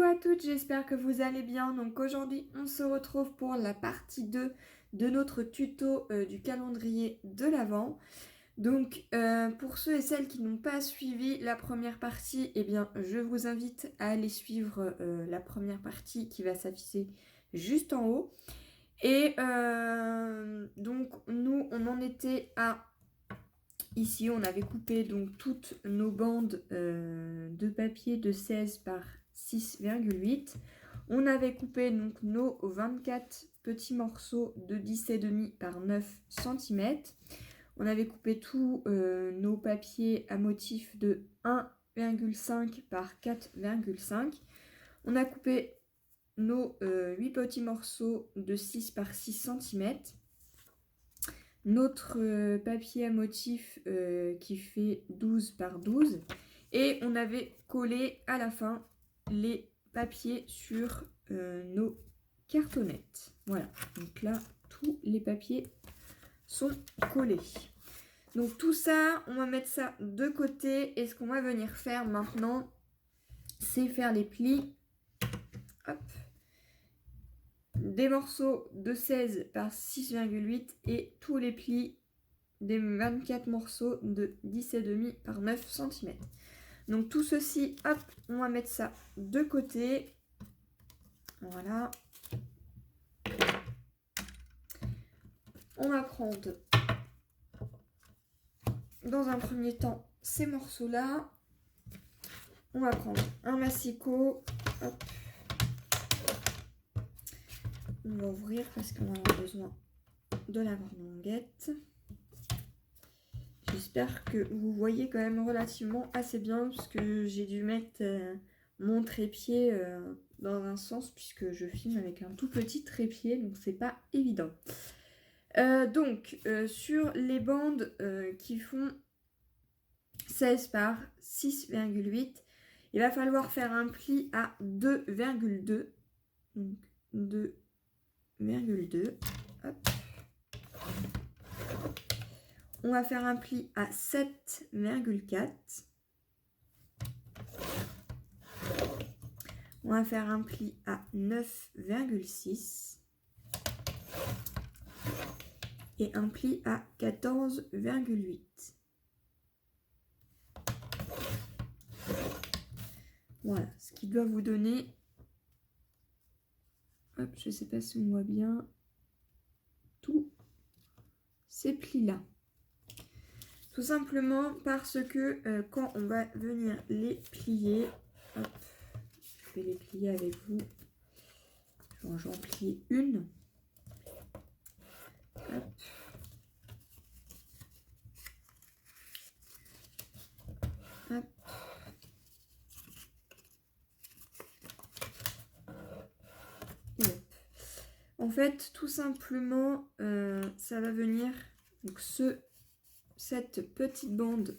Coucou à toutes, j'espère que vous allez bien. Donc aujourd'hui, on se retrouve pour la partie 2 de notre tuto du calendrier de l'Avent. Donc pour ceux et celles qui n'ont pas suivi la première partie, eh bien je vous invite à aller suivre la première partie qui va s'afficher juste en haut. Et donc nous, on en était à... Ici, on avait coupé donc toutes nos bandes de papier de 16 par 6,8. On avait coupé donc nos 24 petits morceaux de 10,5 par 9 cm. On avait coupé tous nos papiers à motif de 1,5 par 4,5. On a coupé nos 8 petits morceaux de 6 par 6 cm. Notre papier à motif qui fait 12 par 12 et on avait collé à la fin les papiers sur nos cartonnettes. Voilà, donc là tous les papiers sont collés. Donc tout ça, on va mettre ça de côté et ce qu'on va venir faire maintenant, c'est faire les plis. Hop. Des morceaux de 16 par 6,8 et tous les plis des 24 morceaux de 10,5 par 9 cm. Donc tout ceci, hop, on va mettre ça de côté. Voilà. On va prendre dans un premier temps ces morceaux-là. On va prendre un massicot. Hop. On va ouvrir parce qu'on va avoir besoin de la grande languette. J'espère que vous voyez quand même relativement assez bien parce que j'ai dû mettre mon trépied dans un sens puisque je filme avec un tout petit trépied, donc c'est pas évident. Sur les bandes qui font 16 par 6,8, il va falloir faire un pli à 2,2. Donc 2,2. Hop. On va faire un pli à 7,4. On va faire un pli à 9,6. Et un pli à 14,8. Voilà, ce qui doit vous donner... Hop, je ne sais pas si on voit bien tous ces plis-là. Tout simplement parce que quand on va venir les plier, hop, je vais les plier avec vous. J'en plie une. Hop. Hop. Et hop. En fait, tout simplement, ça va venir, donc cette petite bande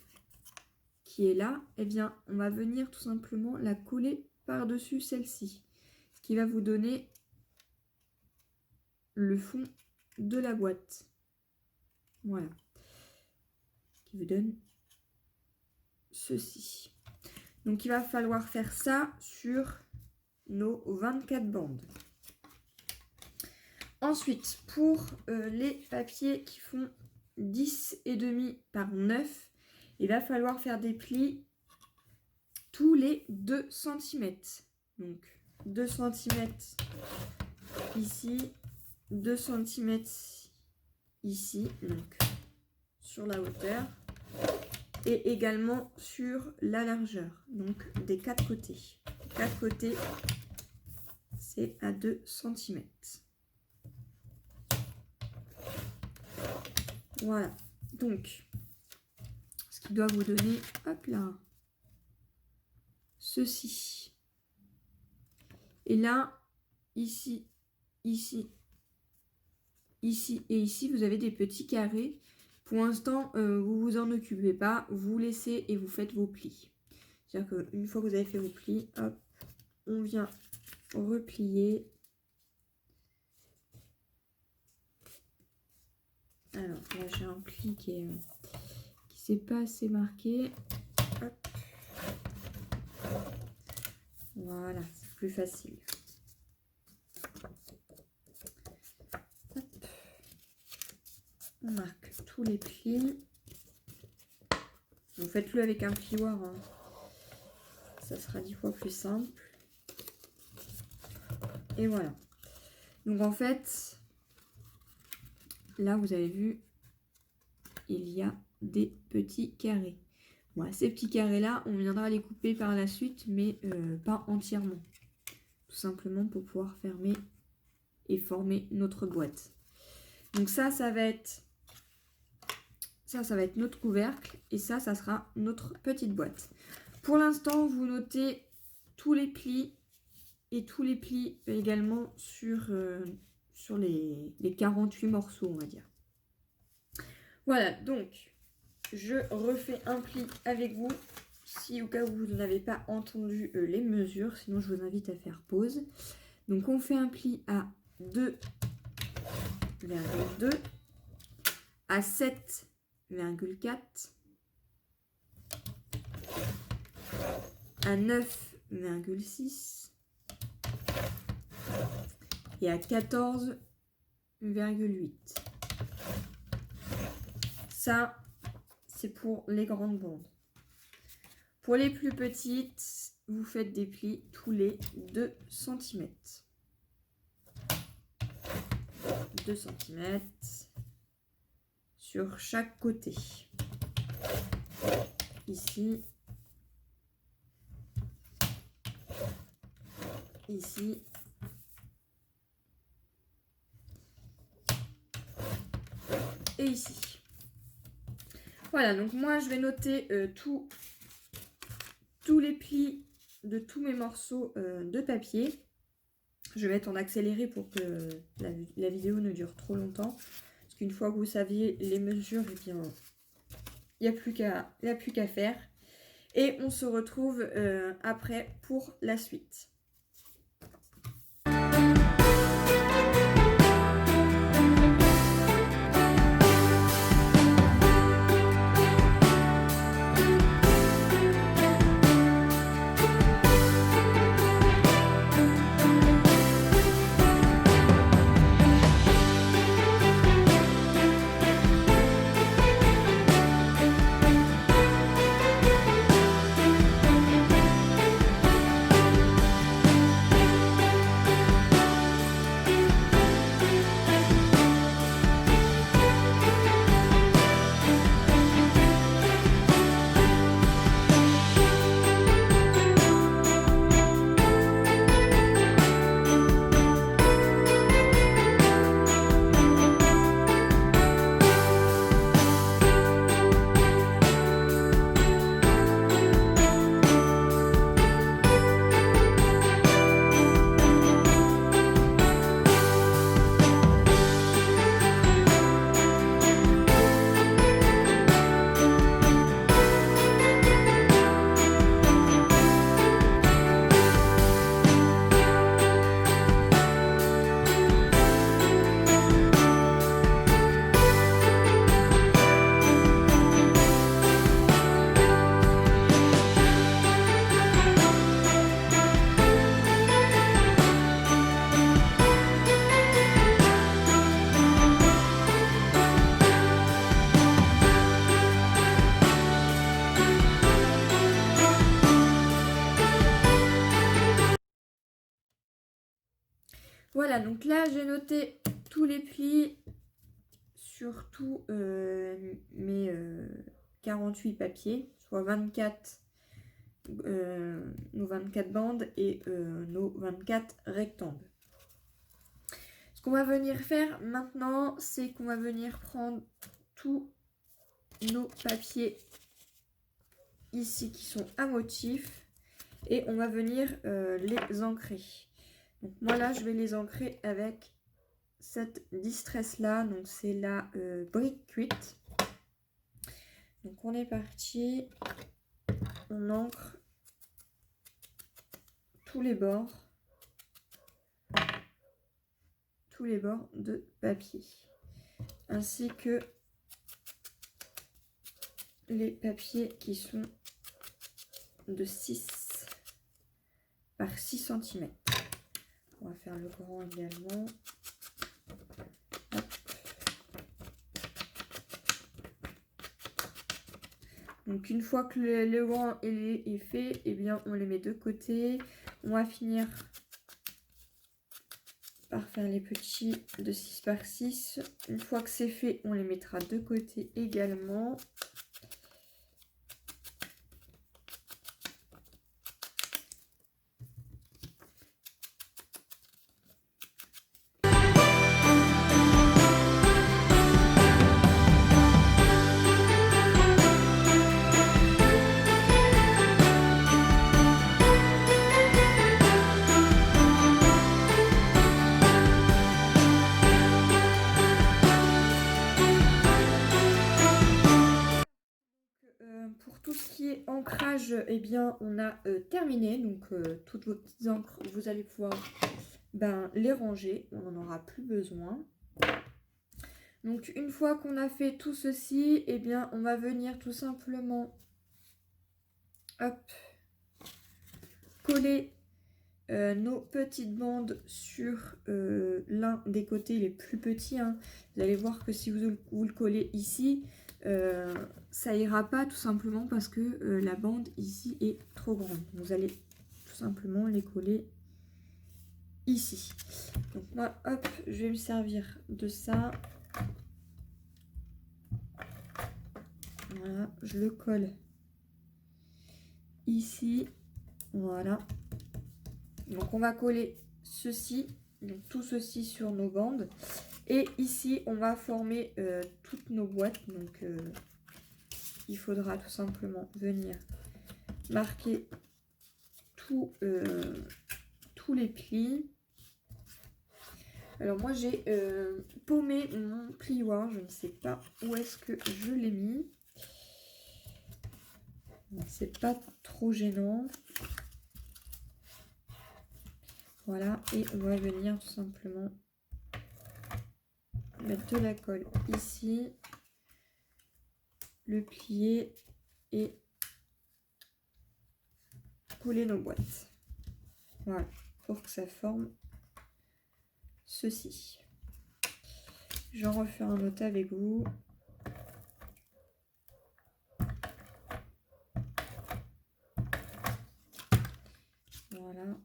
qui est là, eh bien, on va venir tout simplement la coller par-dessus celle-ci. Ce qui va vous donner le fond de la boîte. Voilà. Qui vous donne ceci. Donc, il va falloir faire ça sur nos 24 bandes. Ensuite, pour les papiers qui font 10,5 par 9, il va falloir faire des plis tous les 2 cm. Donc 2 cm ici, 2 cm ici, donc sur la hauteur, et également sur la largeur, donc des 4 côtés. 4 côtés, c'est à 2 cm. Voilà, donc ce qui doit vous donner, hop là, ceci. Et là, ici, ici, ici et ici, vous avez des petits carrés. Pour l'instant, vous vous en occupez pas, vous laissez et vous faites vos plis. C'est-à-dire qu'une fois que vous avez fait vos plis, hop, on vient replier. Alors là, j'ai un pli qui s'est pas assez marqué. Hop. Voilà, plus facile. Hop. On marque tous les plis. Vous faites-le avec un plioir, hein. Ça sera 10 fois plus simple. Et voilà. Donc en fait, là vous avez vu, il y a des petits carrés. Voilà, ces petits carrés-là, on viendra les couper par la suite, mais pas entièrement. Tout simplement pour pouvoir fermer et former notre boîte. Donc ça va être notre couvercle et ça sera notre petite boîte. Pour l'instant, vous notez tous les plis et tous les plis également sur les 48 morceaux, on va dire. Voilà, donc je refais un pli avec vous, si au cas où vous n'avez pas entendu les mesures, sinon je vous invite à faire pause. Donc on fait un pli à 2,2, à 7,4, à 9,6 et à 14,8. Ça, c'est pour les grandes bandes. Pour les plus petites, vous faites des plis tous les 2 cm. 2 cm sur chaque côté. Ici. Ici. Et ici. Voilà, donc moi je vais noter tous les plis de tous mes morceaux de papier. Je vais mettre en accéléré pour que la vidéo ne dure trop longtemps. Parce qu'une fois que vous saviez les mesures, eh bien, il n'y a plus qu'à faire. Et on se retrouve après pour la suite. Voilà, donc là j'ai noté tous les plis sur tous mes 48 papiers, soit 24 nos 24 bandes et nos 24 rectangles. Ce qu'on va venir faire maintenant, c'est qu'on va venir prendre tous nos papiers ici qui sont à motif et on va venir les ancrer. Donc moi là je vais les ancrer avec cette distress là, donc c'est la brique cuite. Donc on est parti, on ancre tous les bords de papier ainsi que les papiers qui sont de 6 par 6 cm. On va faire le grand également. Hop. Donc une fois que le grand est fait, eh bien on les met de côté. On va finir par faire les petits de 6 par 6. Une fois que c'est fait, on les mettra de côté également. Pour tout ce qui est ancrage, eh bien, on a terminé. Donc, toutes vos petites encres, vous allez pouvoir les ranger. On n'en aura plus besoin. Donc, une fois qu'on a fait tout ceci, eh bien, on va venir tout simplement coller nos petites bandes sur l'un des côtés les plus petits. Hein. Vous allez voir que si vous le collez ici, ça ira pas tout simplement parce que la bande ici est trop grande. Vous allez tout simplement les coller ici. Donc moi, hop, je vais me servir de ça. Voilà, je le colle ici. Voilà. Donc on va coller ceci, donc tout ceci sur nos bandes. Et ici, on va former toutes nos boîtes. Donc, il faudra tout simplement venir marquer tous les plis. Alors, moi, j'ai paumé mon plioir. Je ne sais pas où est-ce que je l'ai mis. C'est pas trop gênant. Voilà. Et on va venir tout simplement mettre de la colle ici, le plier et coller nos boîtes. Voilà, pour que ça forme ceci. J'en refais un autre avec vous. Voilà.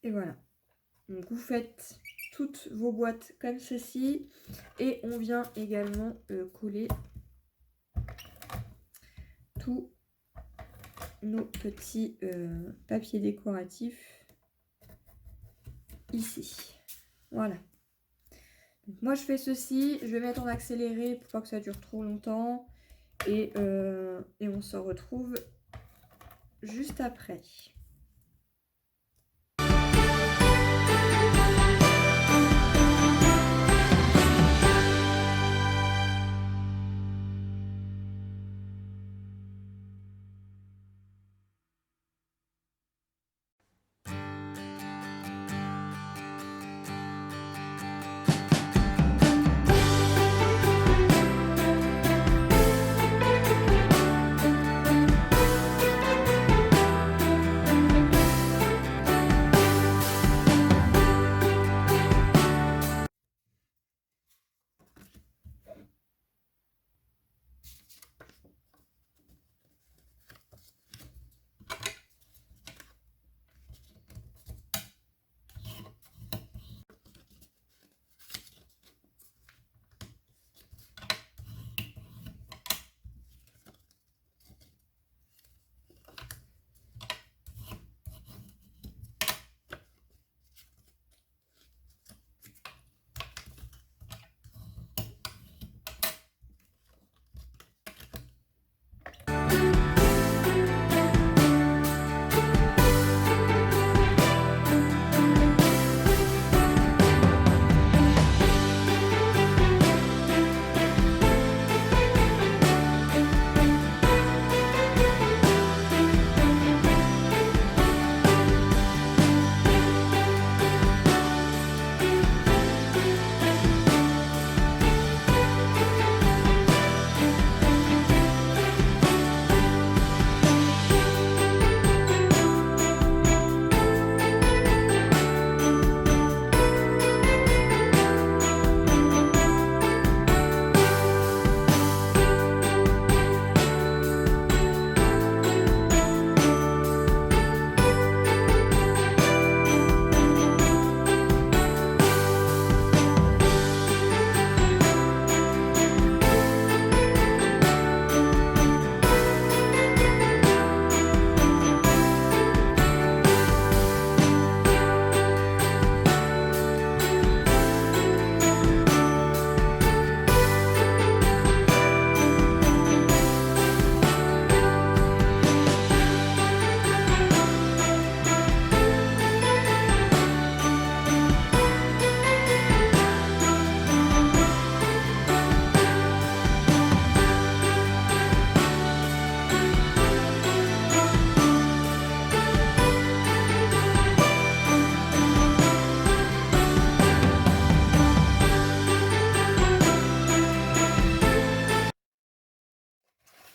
Et voilà. Donc vous faites toutes vos boîtes comme ceci. Et on vient également coller tous nos petits papiers décoratifs ici. Voilà. Donc moi je fais ceci. Je vais mettre en accéléré pour pas que ça dure trop longtemps. Et on se retrouve juste après.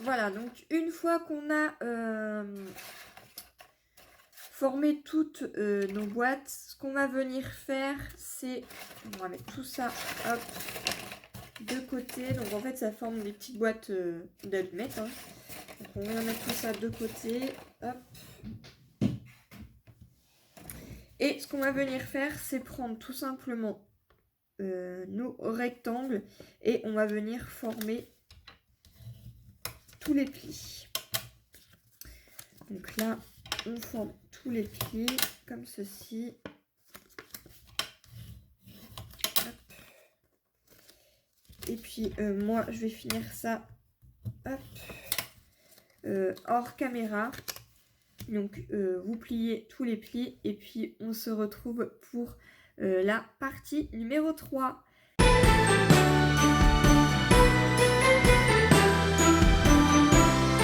voilà, donc une fois qu'on a formé toutes nos boîtes, ce qu'on va venir faire, c'est... On va mettre tout ça, hop, de côté. Donc en fait, ça forme des petites boîtes d'allumettes. Hein. Donc on va mettre tout ça de côté, hop. Et ce qu'on va venir faire, c'est prendre tout simplement nos rectangles et on va venir former tous les plis. Donc là, on forme tous les plis comme ceci. Hop. Et puis moi, je vais finir ça hop, hors caméra. Donc vous pliez tous les plis et puis on se retrouve pour la partie numéro 3.